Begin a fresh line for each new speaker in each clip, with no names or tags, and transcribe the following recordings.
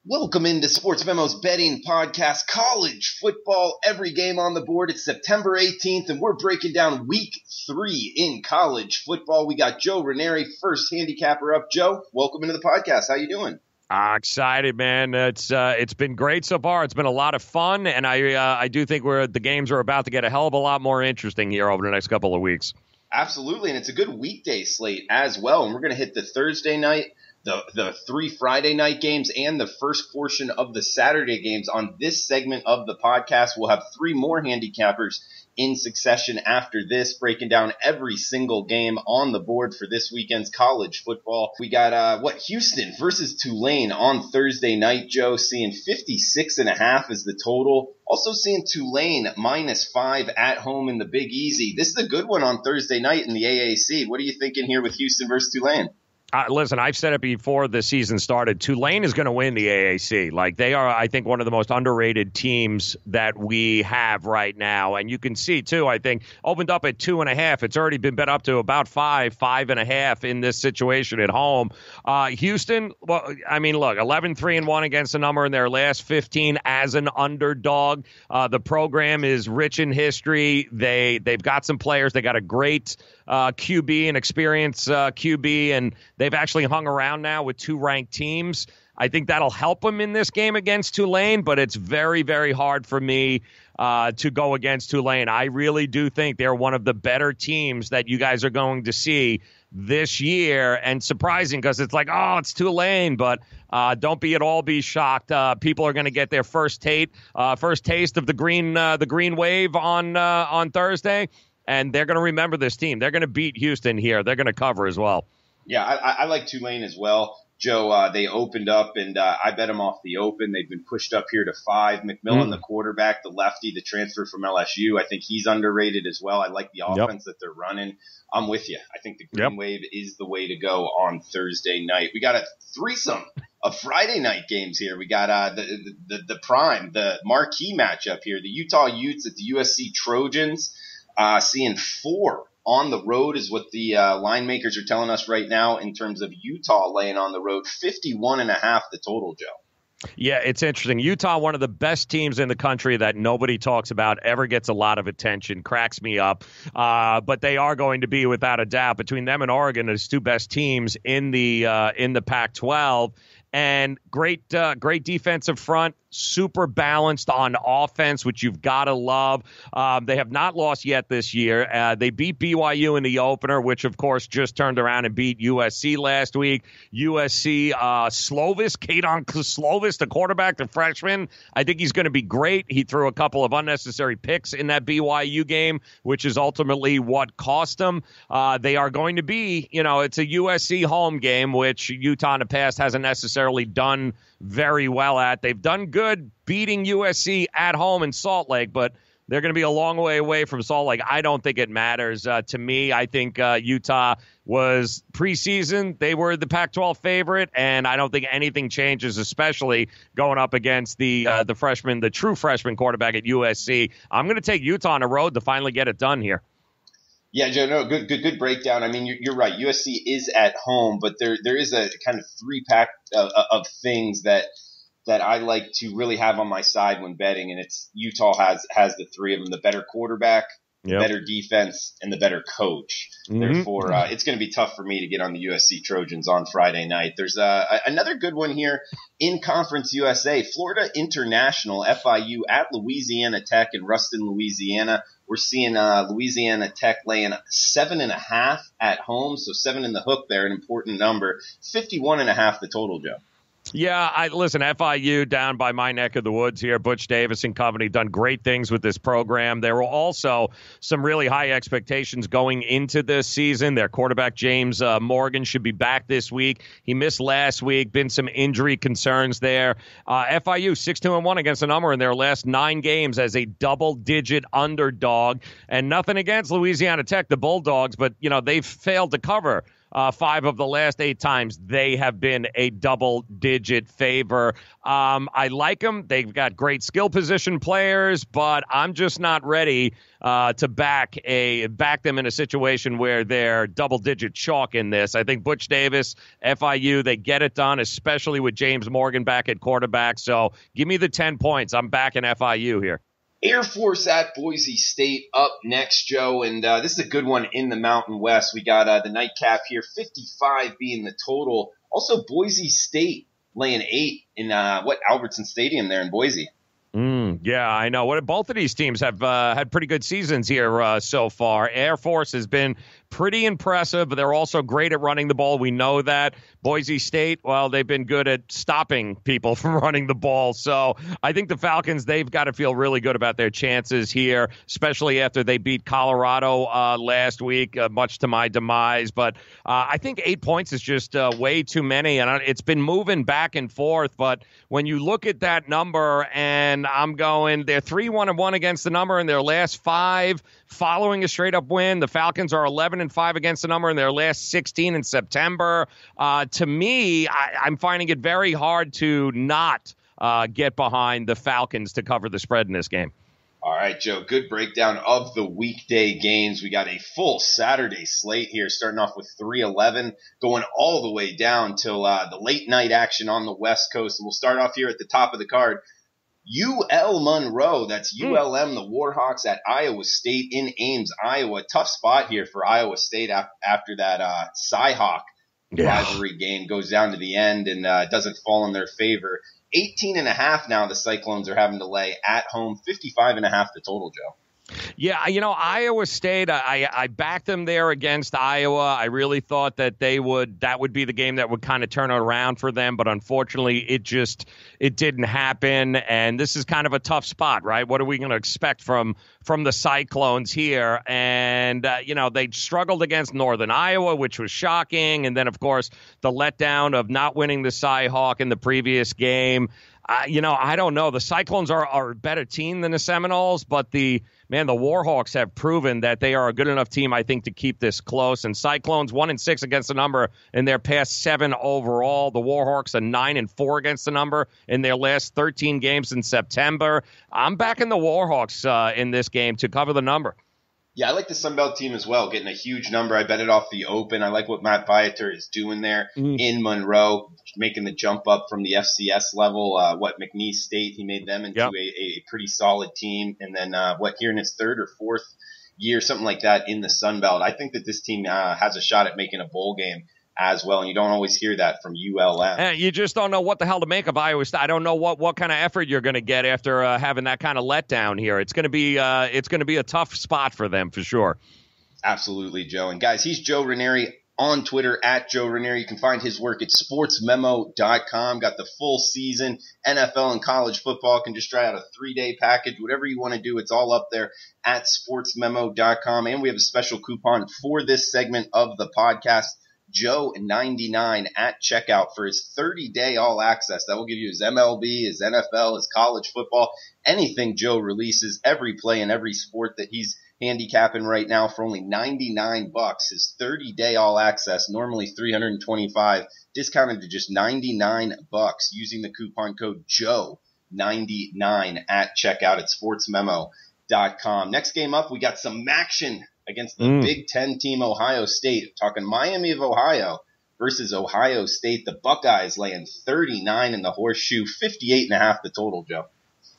Welcome into Sportsmemo's betting podcast, college football, every game on the board. It's September 18th, and we're breaking down week 3 in college football. We got Joe Raineri, first handicapper up. Joe, welcome into the podcast. How you doing?
Excited, man. It's been great so far. It's been a lot of fun, and I do think the games are about to get a hell of a lot more interesting here over the next couple of weeks.
Absolutely, and it's a good weekday slate as well. And we're going to hit the Thursday night, the 3 Friday night games, and the first portion of the Saturday games on this segment of the podcast. We'll have 3 more handicappers in succession after this, breaking down every single game on the board for this weekend's college football. We got Houston versus Tulane on Thursday night, Joe, seeing 56.5 is the total. Also seeing Tulane -5 at home in the Big Easy. This is a good one on Thursday night in the AAC. What are you thinking here with Houston versus Tulane?
Listen, I've said it before the season started. Tulane is going to win the AAC. Like, they are, I think, one of the most underrated teams that we have right now. And you can see, too, I think, opened up at 2.5. It's already been bet up to about 5.5 in this situation at home. Houston, well, I mean, look, 11-3-1 against the number in their last 15 as an underdog. The program is rich in history. They've got some players. They got a great QB, an experienced QB, and they've actually hung around now with 2 ranked teams. I think that'll help them in this game against Tulane, but it's very, very hard for me to go against Tulane. I really do think they're one of the better teams that you guys are going to see this year, and surprising because it's like, oh, it's Tulane, but don't be at all be shocked. People are going to get their first taste of the green wave on Thursday. And they're going to remember this team. They're going to beat Houston here. They're going to cover as well.
Yeah, I like Tulane as well. Joe, they opened up, and I bet them off the open. They've been pushed up here to 5. McMillan, the quarterback, the lefty, the transfer from LSU, I think he's underrated as well. I like the offense that they're running. I'm with you. I think the green wave is the way to go on Thursday night. We got a threesome of Friday night games here. We got the prime, the marquee matchup here, the Utah Utes at the USC Trojans. Seeing 4 on the road is what the line makers are telling us right now in terms of Utah laying on the road. 51.5 the total, Joe.
Yeah, it's interesting. Utah, one of the best teams in the country that nobody talks about, ever gets a lot of attention, cracks me up. But they are going to be, without a doubt, between them and Oregon, as 2 best teams in the Pac-12. And great defensive front, super balanced on offense, which you've got to love. They have not lost yet this year. They beat BYU in the opener, which, of course, just turned around and beat USC last week. USC, Kaden Slovis, the quarterback, the freshman, I think he's going to be great. He threw a couple of unnecessary picks in that BYU game, which is ultimately what cost them. They are going to be, it's a USC home game, which Utah in the past hasn't necessarily done very well at. They've done good beating USC at home in Salt Lake, but they're going to be a long way away from Salt Lake. I don't think it matters. To me, I think Utah was preseason. They were the Pac-12 favorite, and I don't think anything changes, especially going up against the true freshman quarterback at USC. I'm going to take Utah on the road to finally get it done here.
Yeah, Joe, no, good breakdown. I mean, you're right. USC is at home, but there is a kind of 3-pack of things that I like to really have on my side when betting, and it's Utah has the 3 of them: the better quarterback, the better defense, and the better coach. Mm-hmm. Therefore, it's going to be tough for me to get on the USC Trojans on Friday night. There's another good one here in Conference USA, Florida International, FIU at Louisiana Tech in Ruston, Louisiana. We're seeing Louisiana Tech laying 7.5 at home, so 7 in the hook there, an important number. 51.5 the total, Joe.
Yeah, listen, FIU down by my neck of the woods here. Butch Davis and company done great things with this program. There were also some really high expectations going into this season. Their quarterback, James Morgan, should be back this week. He missed last week. Been some injury concerns there. FIU 6-2-1 against the number in their last 9 games as a double-digit underdog. And nothing against Louisiana Tech, the Bulldogs, but, they've failed to cover 5 of the last 8 times they have been a double-digit favor. I like them. They've got great skill position players, but I'm just not ready to back them in a situation where they're double-digit chalk in this. I think Butch Davis, FIU, they get it done, especially with James Morgan back at quarterback. So give me the 10 points. I'm backing FIU here.
Air Force at Boise State up next, Joe, and this is a good one in the Mountain West. We got the nightcap here, 55 being the total. Also, Boise State laying 8 in Albertson Stadium there in Boise.
Yeah, I know. Both of these teams have had pretty good seasons here so far. Air Force has been pretty impressive, but they're also great at running the ball. We know that. Boise State, well, they've been good at stopping people from running the ball. So I think the Falcons, they've got to feel really good about their chances here, especially after they beat Colorado last week, much to my demise. But I think 8 points is just way too many, and it's been moving back and forth. But when you look at that number, and I'm going, they're 3-1-1 against the number in their last 5 following a straight-up win. The Falcons are 11-5 against the number in their last 16 in September. To me, I'm finding it very hard to not get behind the Falcons to cover the spread in this game.
All right, Joe, good breakdown of the weekday games. We got a full Saturday slate here, starting off with 3-11, going all the way down till the late night action on the West Coast. And we'll start off here at the top of the card. UL Monroe, that's ULM, the Warhawks at Iowa State in Ames, Iowa. Tough spot here for Iowa State after that Cyhawk rivalry game goes down to the end and doesn't fall in their favor. 18.5 now the Cyclones are having to lay at home, 55.5 the total, Joe.
Yeah, Iowa State, I backed them there against Iowa. I really thought that that would be the game that would kind of turn it around for them, but unfortunately it didn't happen, and this is kind of a tough spot, right? What are we going to expect from the Cyclones here? And, they struggled against Northern Iowa, which was shocking, and then, of course, the letdown of not winning the Cyhawk in the previous game. I don't know. The Cyclones are a better team than the Seminoles, but the Warhawks have proven that they are a good enough team, I think, to keep this close. And Cyclones 1-6 against the number in their past 7 overall. The Warhawks are 9-4 against the number in their last 13 games in September. I'm backing the Warhawks in this game to cover the number.
Yeah, I like the Sunbelt team as well, getting a huge number. I bet it off the open. I like what Matt Viator is doing there in Monroe, making the jump up from the FCS level. McNeese State, he made them into a pretty solid team. And then here in his 3rd or 4th year, something like that in the Sunbelt. I think that this team has a shot at making a bowl game as well, and you don't always hear that from ULM.
You just don't know what the hell to make of Iowa State. I don't know what kind of effort you're going to get after having that kind of letdown here. It's going to be a tough spot for them for sure.
Absolutely, Joe. And guys, he's Joe Raineri on Twitter at Joe Raineri. You can find his work at sportsmemo.com. Got the full season, NFL and college football. Can just try out a 3-day package, whatever you want to do. It's all up there at sportsmemo.com. And we have a special coupon for this segment of the podcast. Joe99 at checkout for his 30-day all access. That will give you his MLB, his NFL, his college football, anything Joe releases, every play in every sport that he's handicapping right now for only $99. His 30-day all access, normally $325, discounted to just $99 using the coupon code Joe99 at checkout at sportsmemo.com. Next game up, we got some action against the Big Ten team, Ohio State. Talking Miami of Ohio versus Ohio State. The Buckeyes laying 39 in the horseshoe, 58.5 the total, Joe.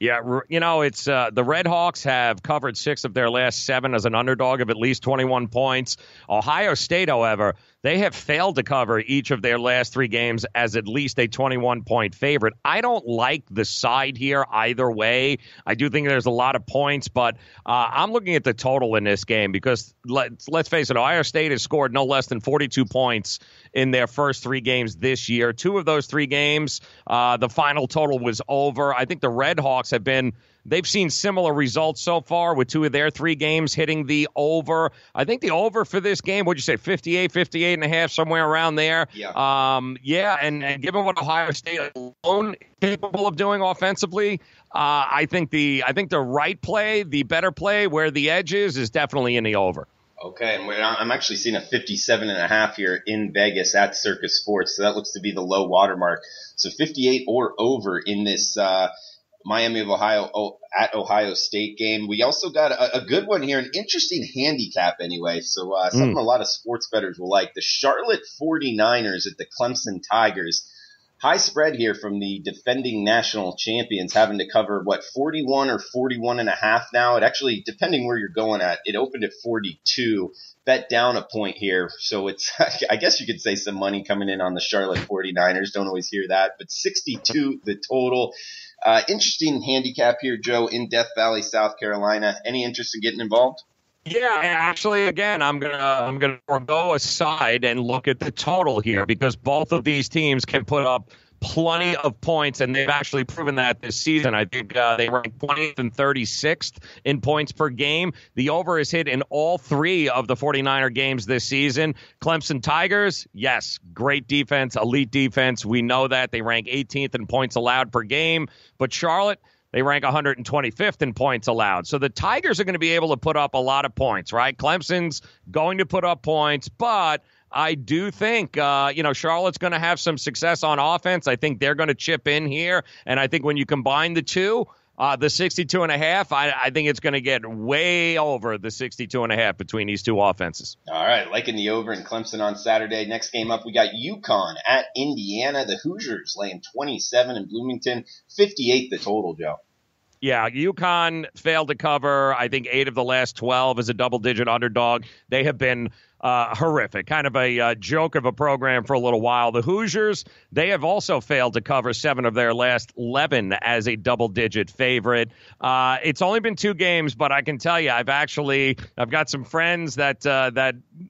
Yeah, it's the Red Hawks have covered 6 of their last 7 as an underdog of at least 21 points. Ohio State, however, they have failed to cover each of their last 3 games as at least a 21-point favorite. I don't like the side here either way. I do think there's a lot of points, but I'm looking at the total in this game because, let's face it, Ohio State has scored no less than 42 points in their first 3 games this year. 2 of those 3 games, the final total was over. I think the Red Hawks they've seen similar results so far with 2 of their 3 games hitting the over. I think the over for this game, what'd you say, 58.5, somewhere around there?
Yeah.
And given what Ohio State alone is capable of doing offensively, I think the right play, the better play, where the edge is definitely in the over.
Okay, and I'm actually seeing a 57.5 here in Vegas at Circus Sports, so that looks to be the low watermark. So 58 or over in this Miami of Ohio at Ohio State game. We also got a good one here, an interesting handicap anyway, so something a lot of sports bettors will like. The Charlotte 49ers at the Clemson Tigers. High spread here from the defending national champions, having to cover, 41 or 41.5 now? It actually, depending where you're going at, it opened at 42, bet down a point here. So it's, I guess you could say some money coming in on the Charlotte 49ers. Don't always hear that, but 62 the total. Interesting handicap here, Joe, in Death Valley, South Carolina. Any interest in getting involved?
Yeah, actually, again, I'm gonna go aside and look at the total here because both of these teams can put up plenty of points, and they've actually proven that this season. I think they rank 20th and 36th in points per game. The over is hit in all three of the 49er games this season. Clemson Tigers, yes, great defense, elite defense. We know that. They rank 18th in points allowed per game. But Charlotte, they rank 125th in points allowed. So the Tigers are going to be able to put up a lot of points, right? Clemson's going to put up points, but I do think, Charlotte's going to have some success on offense. I think they're going to chip in here. And I think when you combine the two, the 62.5, I think it's going to get way over the 62.5 between these two offenses.
All right, liking the over in Clemson on Saturday. Next game up, we got UConn at Indiana. The Hoosiers laying 27 in Bloomington, 58 the total, Joe.
Yeah, UConn failed to cover, I think, 8 of the last 12 as a double-digit underdog. They have been horrific, kind of a joke of a program for a little while. The Hoosiers, they have also failed to cover 7 of their last 11 as a double-digit favorite. It's only been 2 games, but I can tell you, I've got some friends that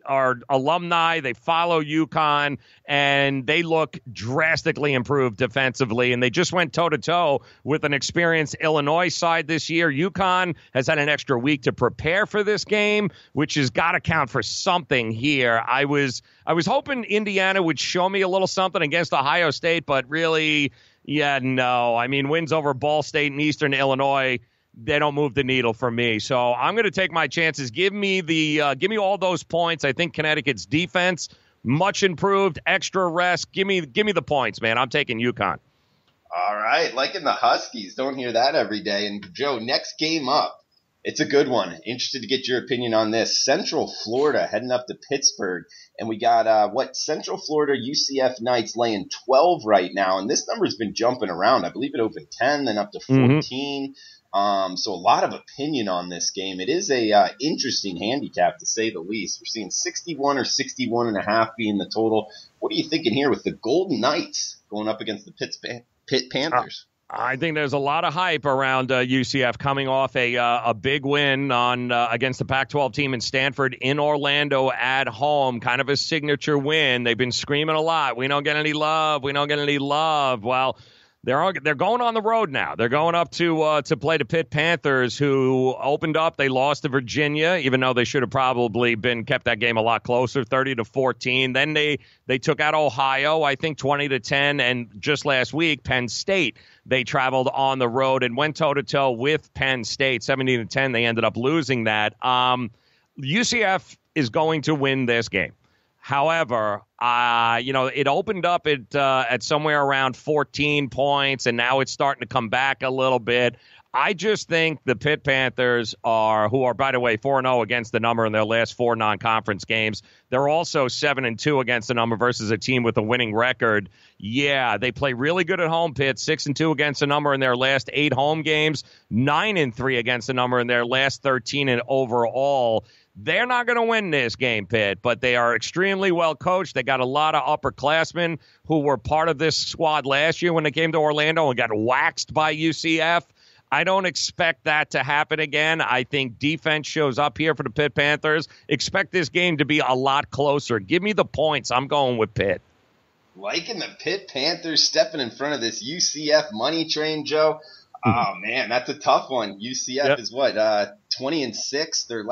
are alumni. They follow UConn, and they look drastically improved defensively, and they just went toe-to-toe with an experienced Illinois side this year. UConn has had an extra week to prepare for this game, which has got to count for something here. I was hoping Indiana would show me a little something against Ohio State, but really, no. I mean, wins over Ball State and Eastern Illinois, they don't move the needle for me. So I'm going to take my chances. Give me all those points. I think Connecticut's defense much improved, extra rest. Give me the points, man. I'm taking UConn.
All right, liking the Huskies. Don't hear that every day. And Joe, next game up. It's a good one. Interested to get your opinion on this. Central Florida heading up to Pittsburgh. And we got, Central Florida UCF Knights laying 12 right now. And this number's been jumping around. I believe it opened 10, then up to 14. So a lot of opinion on this game. It is a interesting handicap, to say the least. We're seeing 61 or 61.5 being the total. What are you thinking here with the Golden Knights going up against the Pitt Panthers?
I think there's a lot of hype around UCF coming off a big win against the Pac-12 team in Stanford in Orlando at home, kind of a signature win. They've been screaming a lot. We don't get any love. We don't get any love. Well, they're going on the road now. They're going up to play the Pitt Panthers, who opened up. They lost to Virginia, even though they should have probably kept that game a lot closer, 30-14. Then they took out Ohio, I think 20-10, and just last week Penn State. They traveled on the road and went toe-to-toe with Penn State, 17-10. They ended up losing that. UCF is going to win this game. However, it opened up at somewhere around 14 points, and now it's starting to come back a little bit. I just think the Pitt Panthers who are, by the way, 4-0 against the number in their last 4 non-conference games. They're also 7-2 against the number versus a team with a winning record. Yeah, they play really good at home, Pitt. 6-2 against the number in their last 8 home games. 9-3 against the number in their last 13 and overall. They're not going to win this game, Pitt, but they are extremely well coached. They got a lot of upperclassmen who were part of this squad last year when they came to Orlando and got waxed by UCF. I don't expect that to happen again. I think defense shows up here for the Pitt Panthers. Expect this game to be a lot closer. Give me the points. I'm going with Pitt.
Liking the Pitt Panthers stepping in front of this UCF money train, Joe. Oh, man, that's a tough one. UCF is 20-6. Their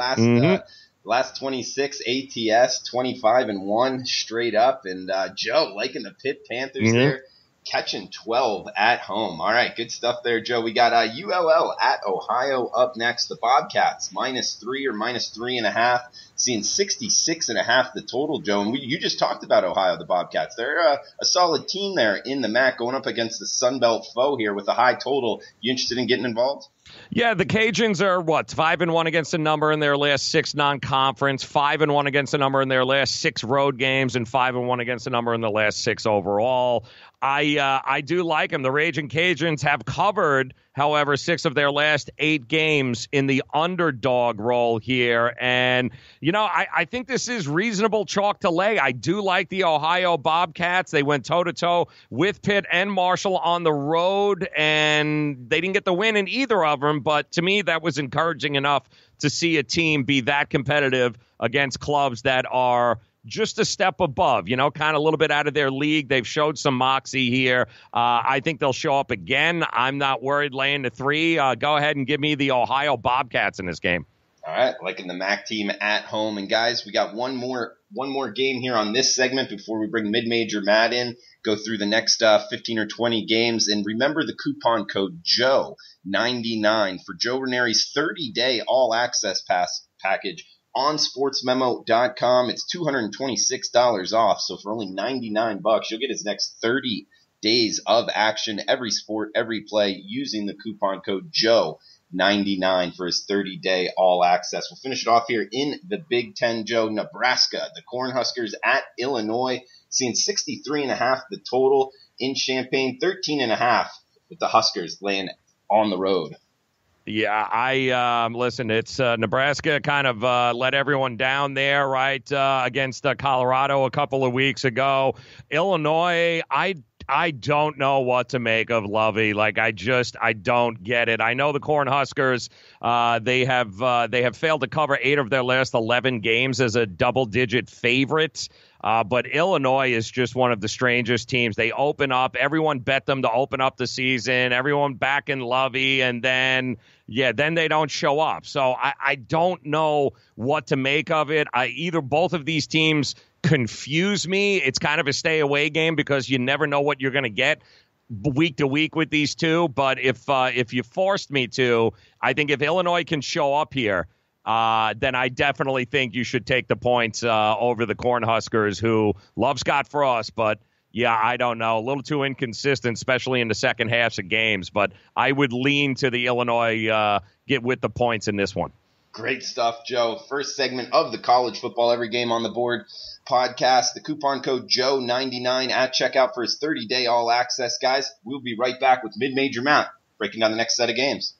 last 26 ATS, 25-1 straight up. And Joe, liking the Pitt Panthers there. catching 12 at home. All right, good stuff there, Joe. We got ULL at Ohio up next. The Bobcats -3 or -3.5, seeing 66.5 the total, Joe. And you just talked about Ohio, the Bobcats. They're a solid team there in the MAC, going up against the Sun Belt foe here with a high total. You interested in getting involved?
Yeah, the Cajuns are 5-1 against the number in their last 6 non-conference, 5-1 against the number in their last 6 road games, and 5-1 against the number in the last 6 overall. I do like them. The Raging Cajuns have covered, however, 6 of their last 8 games in the underdog role here. And, I think this is reasonable chalk to lay. I do like the Ohio Bobcats. They went toe-to-toe with Pitt and Marshall on the road, and they didn't get the win in either of them. But to me, that was encouraging enough to see a team be that competitive against clubs that are just a step above, kind of a little bit out of their league. They've showed some moxie here. I think they'll show up again. I'm not worried laying the 3. Go ahead and give me the Ohio Bobcats in this game.
All right, liking the MAC team at home. And guys, we got one more game here on this segment before we bring mid-major Matt in, go through the next 15 or 20 games. And remember the coupon code JOE99 for Joe Raineri's 30-day all-access package on sportsmemo.com. It's $226 off. So for only $99, you'll get his next 30 days of action, every sport, every play, using the coupon code JOE99 for his 30-day all access. We'll finish it off here in the Big Ten, Joe. Nebraska, the Cornhuskers at Illinois, seeing 63.5 the total in Champaign, 13.5 with the Huskers laying on the road.
Yeah, listen, it's Nebraska kind of let everyone down there, right, against Colorado a couple of weeks ago. Illinois, I don't know what to make of Lovey. I don't get it. I know the Cornhuskers, they have failed to cover 8 of their last 11 games as a double-digit favorite. But Illinois is just one of the strangest teams. They open up. Everyone bet them to open up the season. Everyone back in Lovey, and then they don't show up. So I don't know what to make of it. Both of these teams confuse me. It's kind of a stay-away game because you never know what you're going to get week to week with these two. But if you forced me to, I think if Illinois can show up here, then I definitely think you should take the points over the Cornhuskers, who love Scott Frost. But, yeah, I don't know. A little too inconsistent, especially in the second halves of games. But I would lean to the Illinois get with the points in this one.
Great stuff, Joe. First segment of the College Football Every Game on the Board podcast. The coupon code JOE99 at checkout for his 30-day all-access. Guys, we'll be right back with Mid-Major Matt breaking down the next set of games.